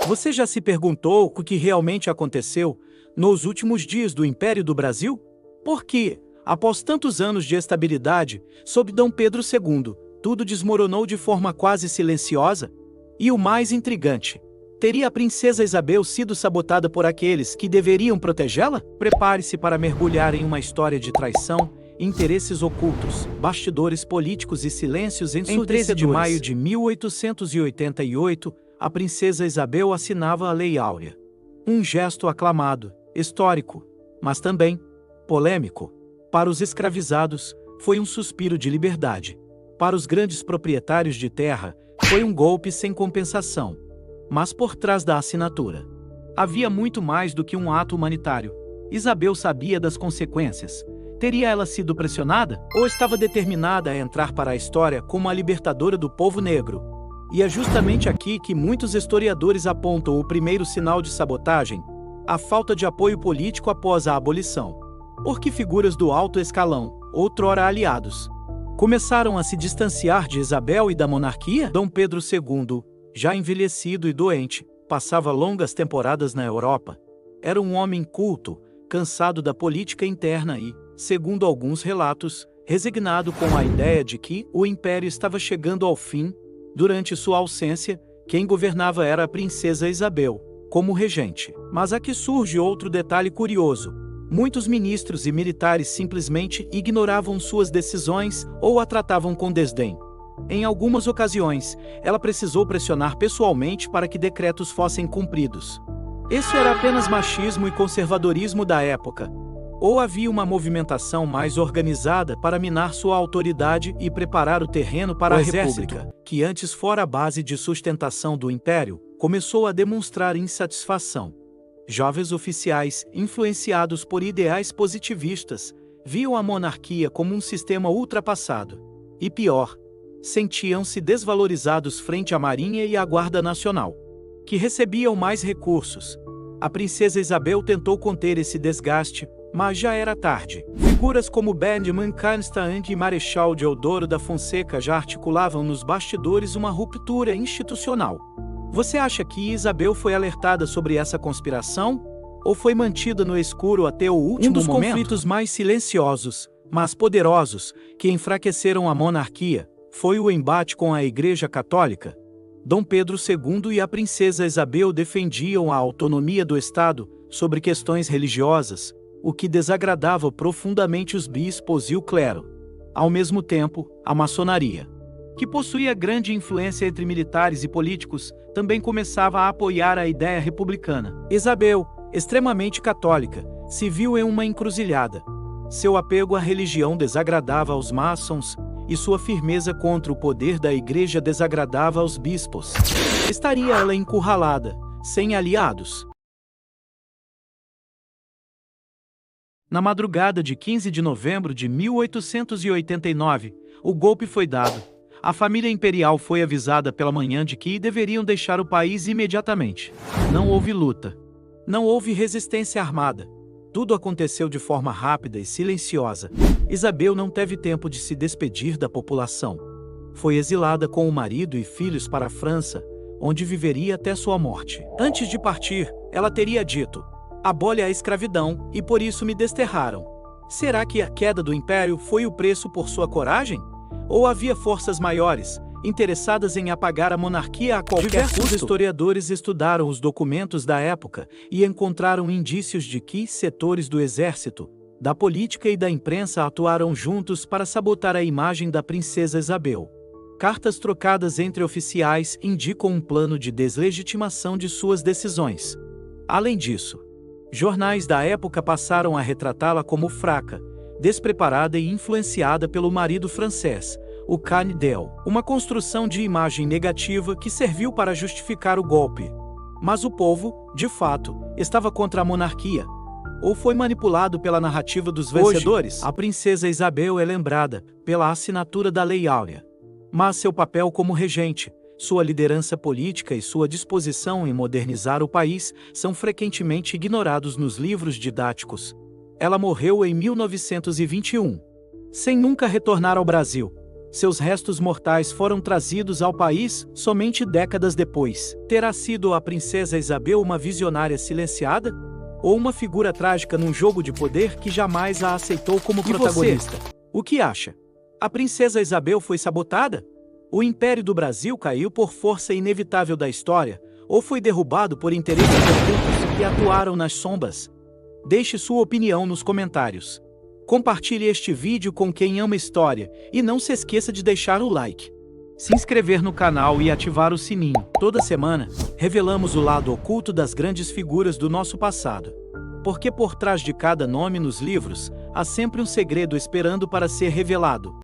Você já se perguntou o que realmente aconteceu nos últimos dias do Império do Brasil? Por que, após tantos anos de estabilidade, sob Dom Pedro II, tudo desmoronou de forma quase silenciosa? E o mais intrigante, teria a princesa Isabel sido sabotada por aqueles que deveriam protegê-la? Prepare-se para mergulhar em uma história de traição, interesses ocultos, bastidores políticos e silêncios ensurdecedores. Em 13 de maio de 1888, a princesa Isabel assinava a Lei Áurea. Um gesto aclamado, histórico, mas também polêmico. Para os escravizados, foi um suspiro de liberdade. Para os grandes proprietários de terra, foi um golpe sem compensação. Mas por trás da assinatura, havia muito mais do que um ato humanitário. Isabel sabia das consequências. Teria ela sido pressionada? Ou estava determinada a entrar para a história como a libertadora do povo negro? E é justamente aqui que muitos historiadores apontam o primeiro sinal de sabotagem: a falta de apoio político após a abolição. Porque figuras do alto escalão, outrora aliados, começaram a se distanciar de Isabel e da monarquia. Dom Pedro II, já envelhecido e doente, passava longas temporadas na Europa. Era um homem culto, cansado da política interna e, segundo alguns relatos, resignado com a ideia de que o império estava chegando ao fim. Durante sua ausência, quem governava era a princesa Isabel, como regente. Mas aqui surge outro detalhe curioso. Muitos ministros e militares simplesmente ignoravam suas decisões ou a tratavam com desdém. Em algumas ocasiões, ela precisou pressionar pessoalmente para que decretos fossem cumpridos. Isso era apenas machismo e conservadorismo da época. Ou havia uma movimentação mais organizada para minar sua autoridade e preparar o terreno para a República, que antes fora a base de sustentação do Império, começou a demonstrar insatisfação. Jovens oficiais, influenciados por ideais positivistas, viam a monarquia como um sistema ultrapassado. E pior, sentiam-se desvalorizados frente à Marinha e à Guarda Nacional, que recebiam mais recursos. A princesa Isabel tentou conter esse desgaste, mas já era tarde. Figuras como Benjamin Constant e Marechal Deodoro da Fonseca já articulavam nos bastidores uma ruptura institucional. Você acha que Isabel foi alertada sobre essa conspiração? Ou foi mantida no escuro até o último momento? Um dos conflitos mais silenciosos, mas poderosos, que enfraqueceram a monarquia, foi o embate com a Igreja Católica. Dom Pedro II e a princesa Isabel defendiam a autonomia do Estado sobre questões religiosas, o que desagradava profundamente os bispos e o clero. Ao mesmo tempo, a maçonaria, que possuía grande influência entre militares e políticos, também começava a apoiar a ideia republicana. Isabel, extremamente católica, se viu em uma encruzilhada. Seu apego à religião desagradava aos maçons, e sua firmeza contra o poder da Igreja desagradava aos bispos. Estaria ela encurralada, sem aliados? Na madrugada de 15 de novembro de 1889, o golpe foi dado. A família imperial foi avisada pela manhã de que deveriam deixar o país imediatamente. Não houve luta. Não houve resistência armada. Tudo aconteceu de forma rápida e silenciosa. Isabel não teve tempo de se despedir da população. Foi exilada com o marido e filhos para a França, onde viveria até sua morte. Antes de partir, ela teria dito: "Abole a escravidão, e por isso me desterraram." Será que a queda do império foi o preço por sua coragem? Ou havia forças maiores, interessadas em apagar a monarquia a qualquer custo? Diversos historiadores estudaram os documentos da época e encontraram indícios de que setores do exército, da política e da imprensa atuaram juntos para sabotar a imagem da princesa Isabel. Cartas trocadas entre oficiais indicam um plano de deslegitimação de suas decisões. Além disso, jornais da época passaram a retratá-la como fraca, despreparada e influenciada pelo marido francês, o Canidel, uma construção de imagem negativa que serviu para justificar o golpe. Mas o povo, de fato, estava contra a monarquia. Ou foi manipulado pela narrativa dos vencedores? Hoje, a princesa Isabel é lembrada pela assinatura da Lei Áurea. Mas seu papel como regente, sua liderança política e sua disposição em modernizar o país são frequentemente ignorados nos livros didáticos. Ela morreu em 1921, sem nunca retornar ao Brasil. Seus restos mortais foram trazidos ao país somente décadas depois. Terá sido a princesa Isabel uma visionária silenciada? Ou uma figura trágica num jogo de poder que jamais a aceitou como protagonista? O que acha? A princesa Isabel foi sabotada? O Império do Brasil caiu por força inevitável da história, ou foi derrubado por interesses ocultos que atuaram nas sombras? Deixe sua opinião nos comentários. Compartilhe este vídeo com quem ama história e não se esqueça de deixar o like. Se inscrever no canal e ativar o sininho. Toda semana, revelamos o lado oculto das grandes figuras do nosso passado. Porque por trás de cada nome nos livros, há sempre um segredo esperando para ser revelado.